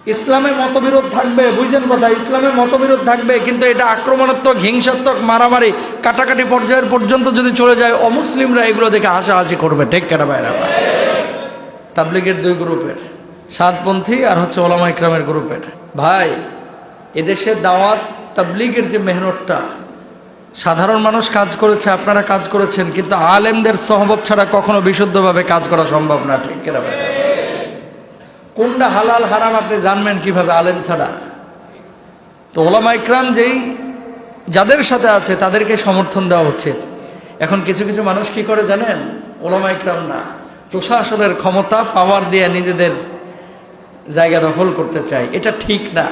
ইসলামে মতবিরোধ থাকবে, বুঝছেন কথা, ইসলামে মতবিরোধ থাকবে, কিন্তু এটা আক্রমণাত্মক, হিংসাত্মক, মারামারি, কাটাকাটি পর্যায়ের পর্যন্ত যদি চলে যায়, অমুসলিমরা এগুলো দেখে হাসাহাসি করবে। ঠিক কেনা ভাইরা? তাবলিগের দুই গ্রুপের, সাতপন্থী আর হচ্ছে ওলামা ইকরামের গ্রুপের। ভাই, এদেশের দাওয়াত তাবলিগের যে মেহনতটা, সাধারণ মানুষ কাজ করেছে, আপনারা কাজ করেছেন, কিন্তু আলেমদের সহবত ছাড়া কখনো বিশুদ্ধভাবে কাজ করা সম্ভব না। ঠিক কেনা ভাই? কোনটা হালাল হারাম আপনি জানবেন কিভাবে আলেম ছাড়া? তো ওলামা ইকরাম যাদের সাথে আছে তাদেরকে সমর্থন দেওয়া উচিত। এখন কিছু কিছু মানুষ কি করে জানেন? ওলামা ইকরাম না, প্রশাসনের ক্ষমতা, পাওয়ার দিয়ে নিজেদের জায়গা দখল করতে চায়। এটা ঠিক না।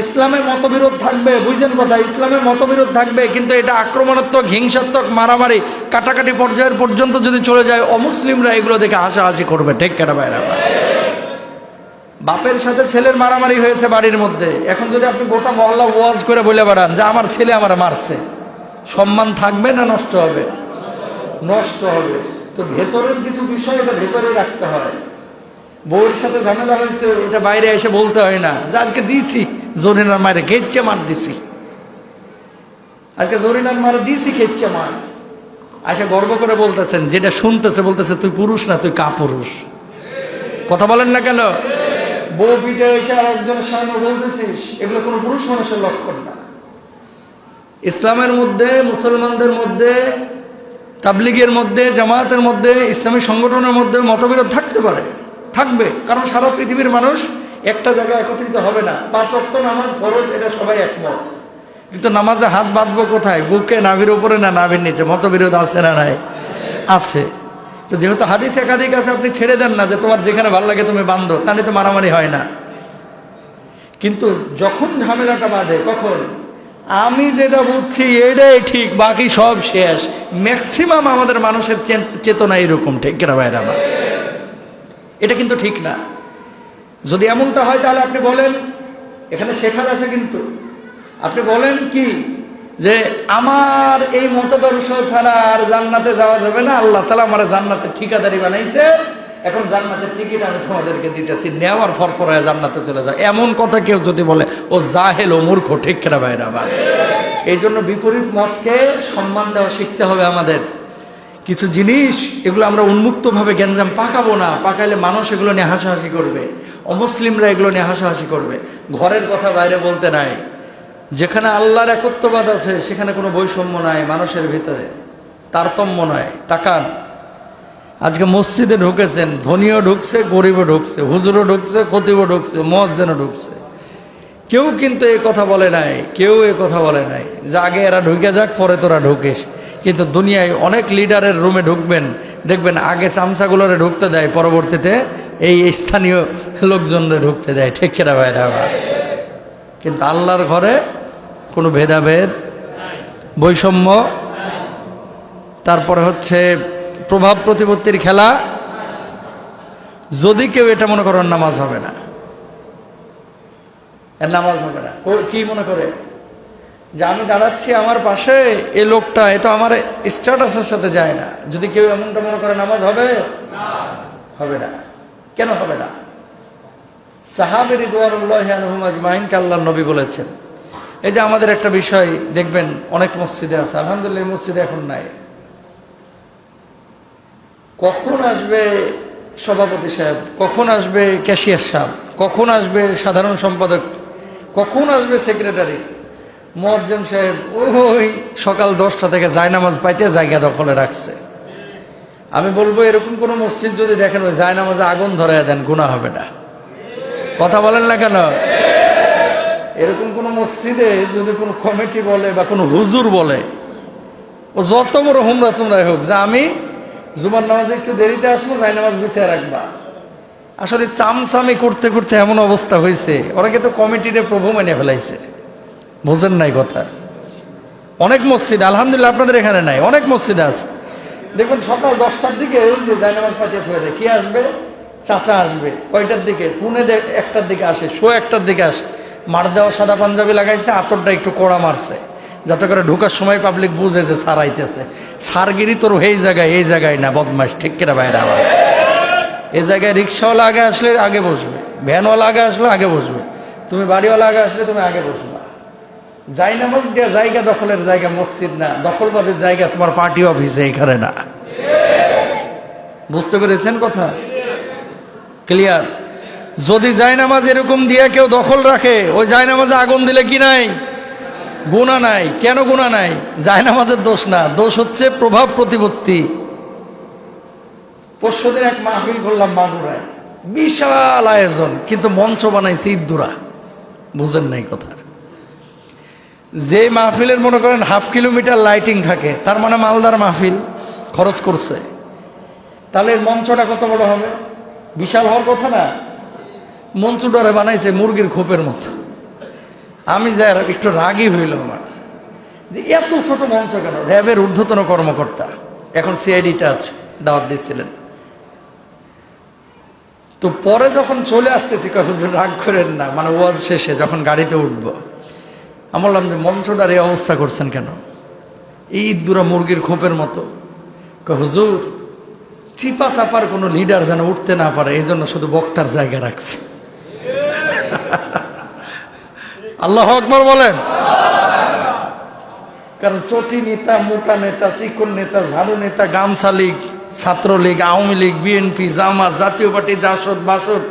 ইসলামে মতবিরোধ থাকবে, বুঝছেন কথা, ইসলামে মতবিরোধ থাকবে, কিন্তু এটা আক্রমণাত্মক, হিংসাত্মক, মারামারি, কাটাকাটি পর্যায়ের পর্যন্ত যদি চলে যায়, অমুসলিমরা এগুলো দেখে হাসাহাসি করবে। ঠিক কেনা ভাইরা? বাপের সাথে ছেলের মারামারি হয়েছে বাড়ির মধ্যে, এখন যদি আপনি গোটা মহল্লা ওয়াজ করে বলে বেড়ান যে আমার ছেলে আমার মারছে, সম্মান থাকবে না নষ্ট হবে? নষ্ট হবে। তো ভেতরের কিছু বিষয় এটা ভেতরে রাখতে হয়। বউয়ের সাথে ঝামেলা হয়েছে, এটা বাইরে এসে বলতে হয় না যে আজকে দিয়েছি জরিনার মারে, খেচ্ছে মার দিছি, আজকে জরিনার মারে দিয়েছি, খেচ্ছে মার। আসে গর্ব করে বলতেছেন, যেটা শুনতেছে বলতেছে তুই পুরুষ না, তুই কাপুরুষ। কথা বলেন না কেন? বউ পিঠে এসে আর একজনের সামনে বলতেছিস, এগুলো কোনো পুরুষ মানুষের লক্ষণ না। ইসলামের মধ্যে, মুসলমানদের মধ্যে, তাবলিগের মধ্যে, জামায়াতের মধ্যে, ইসলামী সংগঠনের মধ্যে মতবিরোধ থাকতে পারে, থাকবে, কারণ সারা পৃথিবীর মানুষ একটা জায়গায় একত্রিত হবে না। 5 ওয়াক্ত নামাজ ফরজ, এটা সবাই একমত, কিন্তু নামাজে হাত বাঁধবো কোথায়? বুকে, নাভির উপরে না নাভির নিচে? মতবিরোধ আছে না নাই? আছে। তো যেহেতু হাদিস একাধিক আছে, আপনি ছেড়ে দেন না যে তোমার যেখানে ভালো লাগে তুমি বাঁধো, তাহলে তো মারামারি হয় না। কিন্তু যখন ঝামেলাটা বাঁধে, কখন আমি যেটা বুঝছি এটাই ঠিক, বাকি সব শেষ। ম্যাক্সিমাম আমাদের মানুষের চেতনা এরকম। ঠিক কিনা ভাইরা? এটা কিন্তু ঠিক না। যদি এমনটা হয় তাহলে আপনি বলেন, এখানে শেখার আছে, কিন্তু আপনি বলেন কি যে আমার এই মতাদর্শ ছাড়া আর জান্নাতে যাওয়া যাবে না, আল্লাহ তাআলা আমার জান্নাতের ঠিকাদারি বানাইছে, এখন জান্নাতের টিকিট আমি তোমাদেরকে দিতেছি, নেওয়ার ফরফরায় জান্নাতে চলে যায়, এমন কথা কেউ যদি বলে, ও জাহেল, ও মূর্খ। ঠিক কিনা ভাইরা? আবার এই জন্য বিপরীত মতকে সম্মান দেওয়া শিখতে হবে আমাদের। কিছু জিনিস এগুলো আমরা উন্মুক্তভাবে গ্যাঞ্জাম পাকাবো না, পাকাইলে মানুষ এগুলো নিয়ে হাসাহাসি করবে, অমুসলিমরা এগুলো নিয়ে হাসাহাসি করবে। ঘরের কথা বাইরে বলতে নাই। যেখানে আল্লাহর একত্ববাদ আছে সেখানে কোনো বৈষম্য নাই, মানুষের ভিতরে তারতম্য নয়। তাকান, আজকে মসজিদে ঢুকেছেন, ধনীও ঢুকছে, গরিবও ঢুকছে, হুজুরও ঢুকছে, খতিবও ঢুকছে, মুয়াজ্জিনও ঢুকছে। কেউ কিন্তু এই কথা বলে নাই, কেউ এই কথা বলে নাই যে আগে এরা ঢুকে যাক, পরে তোরা ঢুকিস। কিন্তু দুনিয়ায় অনেক লিডারের রুমে ঢুকবেন, দেখবেন আগে চামচাগুলোরে ঢুকতে দেয়, পরবর্তীতে এই স্থানীয় লোকজনরে ঢুকতে দেয়। ঠিক কিনা ভাইরা? কিন্তু আল্লাহর ঘরে কোনো ভেদাভেদ, বৈষম্য, তারপরে হচ্ছে প্রভাব প্রতিপত্তির খেলা। যদি কেউ এটা মনে করেন নামাজ হবে না, এর নামাজ হবে না, কি মনে করে যে আমি দাঁড়াচ্ছি আমার পাশে, এই লোকটা এ তো আমার স্ট্যাটাসের সাথে যায় না, যদি কেউ এমনটা মনে করে নামাজ হবে? হবে না। কেন হবে না? সাহাবী রিদওয়ানুল্লাহি আনহুম আজমাইনকে আল্লাহর নবী বলেছেন। এই যে আমাদের একটা বিষয় দেখবেন অনেক মসজিদে আছে, আলহামদুলিল্লাহ এই মসজিদে এখন নাই, কখন আসবে সভাপতি সাহেব, কখন আসবে ক্যাশিয়ার সাহেব, কখন আসবে সাধারণ সম্পাদক, কখন আসবে সেক্রেটারি, মুয়াজ্জিন সাহেব ওই সকাল 10টা থেকে জায়নামাজ পাইতে জায়গা দখলে রাখছে। আমি বলবো এরকম কোনো মসজিদ যদি দেখেন ওই জায়নামাজে আগুন ধরায় দেন, গুনাহ হবে না। কথা বলেন না কেন? এরকম কোনো মসজিদে যদি কোনো কমিটি বলে বা কোনো হুজুর বলে, ও যত বড় হুমরা চুমরাই হোক, যে আমি জুমার নামাজে একটু দেরিতে আসবো, জায়নামাজ বিছিয়ে রাখবা। আসলে চামচামি করতে করতে এমন অবস্থা হয়েছে, ওরা কিন্তু কমিটিরে প্রভু মেনে ফেলাইছে। বুঝেন নাই কথা? অনেক মসজিদ, আলহামদুলিল্লাহ আপনাদের এখানে নাই, অনেক মসজিদে আছে, দেখবেন সকাল 10টার দিকে ওই যে জায়নামাজ পাঠিয়ে ফেলে, কি আসবে? চাচা আসবে। কয়টার দিকে? পুনে 1টার দিকে আসে, শো 1টার দিকে আসে। মার দেওয়া সাদা পাঞ্জাবি লাগাইছে, আতরটা একটু কড়া মারছে, যাতে করে ঢোকার সময় পাবলিক বুঝে যে সার আইতেছে। সারগিরি তোর এই জায়গায় না, বদমাস। ঠিক কিনা ভাইরা? আবার এ জায়গায় রিক্সাওয়ালা আগে আসলে আগে বসবে, ভ্যানওয়ালা আগে আসলে আগে বসবে, তুমি বাড়িওয়ালা আগে আসলে তুমি আগে বসবা। জায়নামাজ দেওয়া জায়গা দখলের জায়গা মসজিদ না, দখলবাজের জায়গা তোমার পার্টি অফিসে, এখানে না। বুঝতে পেরেছেন কথা? ক্লিয়ার? যদি জায়নামাজ এরকম দিয়ে কেউ দখল রাখে, ওই জায়নামাজে আগুন দিলে কি নাই? গুনাহ নাই। কেন গুনাহ নাই? জায়নামাজের দোষ না, দোষ হচ্ছে প্রভাব প্রতিপত্তি। পরশুদিন এক মাহফিল করলাম মাগুরায়, বিশাল আয়োজন, কিন্তু মঞ্চ বানাইছে ইদ্দুরা। বুঝেন নাই কথা? যে মাহফিলের মনে করেন 1/2 কিলোমিটার লাইটিং থাকে, তার মানে মালদার মাহফিল খরচ করছে, তাহলে মঞ্চটা কত বড় হবে? বিশাল হওয়ার কথা না? মঞ্চটারে বানাইছে মুরগির খোপের মতো। আমি যাই একটু রাগই হইল আমার, যে এত ছোট মঞ্চ কেন? র্যাবের ঊর্ধ্বতন কর্মকর্তা, এখন সিআইডিতে আছে, দাওয়াত দিচ্ছিলেন। তো পরে যখন চলে আসতেছি, হুজুর রাগ করেন না, মানে ওয়াজ শেষে যখন গাড়িতে উঠবো, আমি বললাম যে মঞ্চটার এই অবস্থা করছেন কেন? এই ইদ্দুরা মুরগির খোপের মতো। হুজুর, চিপা চাপার কোনো লিডার যেন উঠতে না পারে, এই জন্য শুধু বক্তার জায়গা রাখছে। আল্লাহু আকবার বলেন। কারণ চটি নেতা, মোটা নেতা, চিকন নেতা, ঝাড়ু নেতা, গামছা লীগ, ছাত্রলীগ, আওয়ামী লীগ, বিএনপি, জামাত, জাতীয় পার্টি, জাসদ, বাসদ,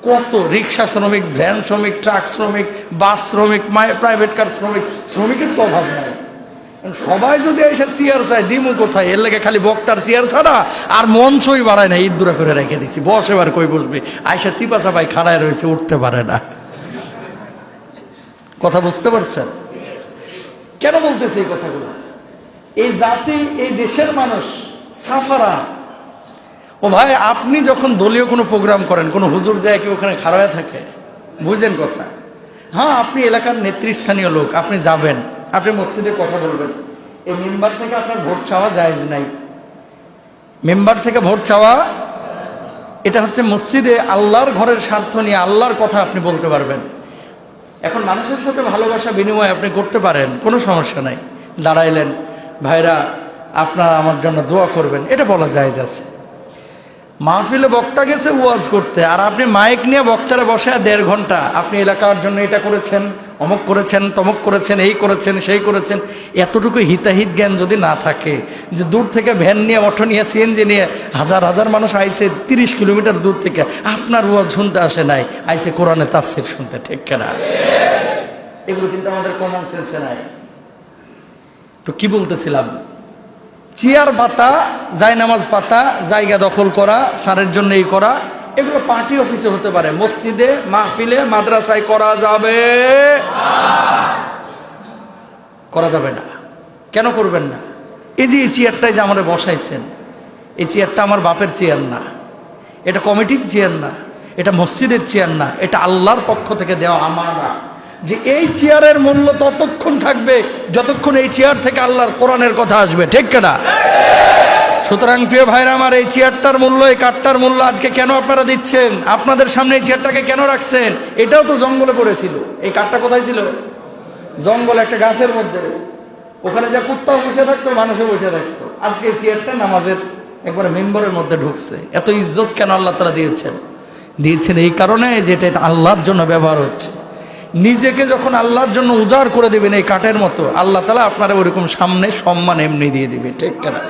কত রিক্সা শ্রমিক, ভ্যান শ্রমিক, ট্রাক শ্রমিক, বাস শ্রমিক, প্রাইভেট কার শ্রমিক, শ্রমিকের তো অভাব নাই। সবাই যদি এসে চেয়ার চায়, দিমু কোথায়? এর লেগে খালি বক্তার চেয়ার ছাড়া আর মঞ্চই বাড়ায় না, ইদ্দুরা করে রেখে দিছি। বস, এবার কই বসবে? আয়সা চিপা চাপাই খাড়ায় রয়েছে, উঠতে পারে না। কথা বুঝতে পারছেন? কেন বলতেছে এই কথাগুলো? এই জাতি, এই দেশের মানুষ সাফারা। ও ভাই, আপনি যখন দলীয় কোনো প্রোগ্রাম করেন, কোনো হুজুর যায় কি ওখানে খাড়ায় থাকে? বুঝেন কথা? হ্যাঁ, আপনি এলাকার নেতৃস্থানীয় লোক, আপনি যাবেন, আপনি মসজিদে কথা বলবেন। এই মেম্বার থেকে আপনার ভোট চাওয়া জায়েজ নাই। মেম্বার থেকে ভোট চাওয়া, এটা হচ্ছে মসজিদে আল্লাহর ঘরের স্বার্থ নিয়ে আল্লাহর কথা আপনি বলতে পারবেন। এখন মানুষের সাথে ভালোবাসা বিনিময় আপনি করতে পারেন, কোনো সমস্যা নাই। দাঁড়াইলেন, ভাইরা আপনারা আমার জন্য দোয়া করবেন, এটা বলা জায়েজ আছে। মাহফিলে বক্তা গেছে ওয়াজ করতে, আর আপনি মাইক নিয়ে বক্তারে বসে 1.5 ঘন্টা আপনি এলাকার জন্য এটা করেছেন, অমুক করেছেন, তমুক করেছেন, এই করেছেন, সেই করেছেন। এতটুকু হিতাহিত জ্ঞান যদি না থাকে, যে দূর থেকে ভ্যান নিয়ে, অটো নিয়ে, সিএনজি নিয়ে হাজার হাজার মানুষ আইসে 30 কিলোমিটার দূর থেকে, আপনার ওয়াজ শুনতে আসে নাই, আইসে কোরআনে তাফসীর শুনতে, ঠিক কিনা? এগুলো কিন্তু আমাদের কমন সেন্সে নাই। তো কি বলতেছিলাম? চেয়ার পাতা, জায়নামাজ পাতা, জায়গা দখল করা, স্যারের জন্য এই করা, এগুলো পার্টি অফিসে হতে পারে, মসজিদে, মাহফিলে, মাদ্রাসায় করা যাবে? করা যাবে না। কেন করবেন না? এই যে এই চেয়ারটাই যে আমাদের বসাইছেন, এই চেয়ারটা আমার বাপের চেয়ার না, এটা কমিটির চেয়ার না, এটা মসজিদের চেয়ার না, এটা আল্লাহর পক্ষ থেকে দেওয়া আমানত। যে এই চেয়ারের মূল্য ততক্ষণ থাকবে যতক্ষণ এই চেয়ার থেকে আল্লাহর কোরআনের কথা আসবে, ঠিক কিনা? সুতরাং প্রিয় ভাইরা আমার, এই চেয়ারটার মূল্য, এই কাঠটার মূল্য আজকে কেন আপনারা দিচ্ছেন? আপনাদের সামনে এই চেয়ারটাকে কেন রাখছেন? এটাও তো জঙ্গলে পড়েছিল। এই কাঠটা কোথায় ছিল? জঙ্গলে, একটা গাছের মধ্যে। ওখানে যা কুত্তাও বসে থাকতো, মানুষও বসে থাকতো। আজকে এই চেয়ারটা নামাজের একবারে মেম্বরের মধ্যে ঢুকছে। এত ইজ্জত কেন আল্লাহ তাআলা দিয়েছেন? দিয়েছেন এই কারণে যে এটা আল্লাহর জন্য ব্যবহার হচ্ছে। নিজেকে যখন আল্লাহর জন্য উজাড় করে দেবেন এই কাঠের মতো, আল্লাহ তাআলা আপনারা ওরকম সামনে সম্মান এমনি দিয়ে দিবে, ঠিক কিনা?